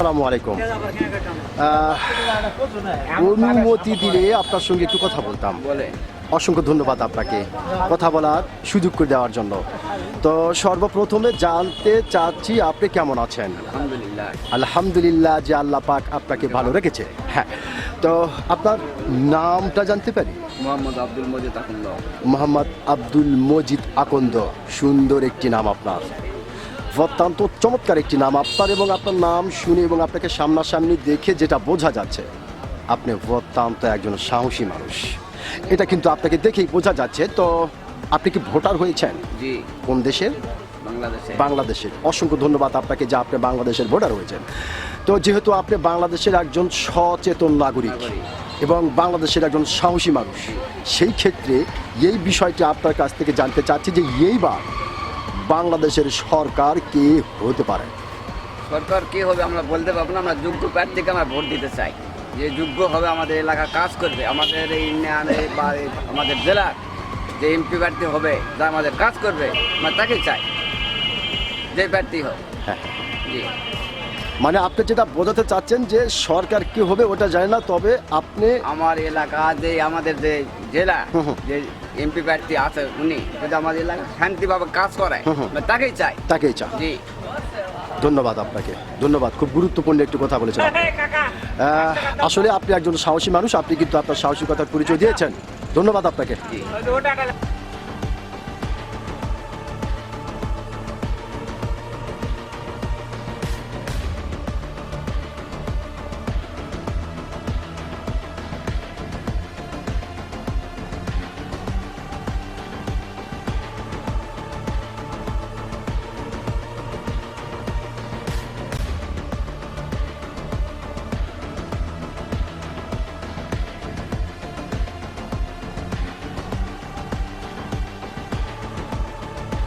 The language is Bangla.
আসসালামু আলাইকুম। অনুমতি দিলে আপনার সঙ্গে একটু কথা বলতাম। অসংখ্য ধন্যবাদ আপনাকে কথা বলার সুযোগ করে দেওয়ার জন্য। তো সর্বপ্রথমে জানতে চাচ্ছি আপনি কেমন আছেন? আলহামদুলিল্লাহ। আলহামদুলিল্লাহ যে আল্লাহ পাক আপনাকে ভালো রেখেছে। হ্যাঁ, তো আপনার নামটা জানতে পারি? মোহাম্মদ আব্দুল মজিদ আকন্দ। মোহাম্মদ আব্দুল মজিদ আকন্দ, সুন্দর একটি নাম আপনার, অত্যন্ত চমৎকার একটি নাম আপনার। এবং আপনার নাম শুনে এবং আপনাকে সামনাসামনি দেখে যেটা বোঝা যাচ্ছে, আপনি অত্যন্ত একজন সাহসী মানুষ, এটা কিন্তু আপনাকে দেখেই বোঝা যাচ্ছে। তো আপনি কি ভোটার হয়েছেন? জি। কোন দেশের? বাংলাদেশে। বাংলাদেশের। অসংখ্য ধন্যবাদ আপনাকে যে আপনি বাংলাদেশের ভোটার হয়েছেন। তো যেহেতু আপনি বাংলাদেশের একজন সচেতন নাগরিক এবং বাংলাদেশের একজন সাহসী মানুষ, সেই ক্ষেত্রে এই বিষয়টি আপনার কাছ থেকে জানতে চাচ্ছি যে এইবার বাংলাদেশের সরকার কে হতে পারে? সরকার কি হবে আমরা বলতে পারবো না। আমরা যোগ্য প্রার্থীকে আমরা ভোট দিতে চাই, যে যোগ্য হবে, আমাদের এলাকা কাজ করবে, আমাদের এই ইউনিয়নে বা আমাদের জেলার যে এমপি প্রার্থী হবে, যা আমাদের কাজ করবে, আমরা তাকেই চাই, যে প্রার্থী হবে। হ্যাঁ, জি। মানে আপনি যেটা বোঝাতে চাচ্ছেন যে সরকার কি হবে ওটা জানি না, তবে আপনি আমার এলাকা যে আমাদের যে জেলা যে এমপি প্রার্থী আছে, উনি যদি আমাদের এলাকা শান্তিভাবে কাজ করে, আমরা তাকেই চাই। তাকেই চান। জি। ধন্যবাদ আপনাকে, ধন্যবাদ। খুব গুরুত্বপূর্ণ একটি কথা বলেছেন। আসলে আপনি একজন সাহসী মানুষ, আপনি কিন্তু আপনার সাহসিকতার পরিচয় দিয়েছেন। ধন্যবাদ আপনাকে। জি।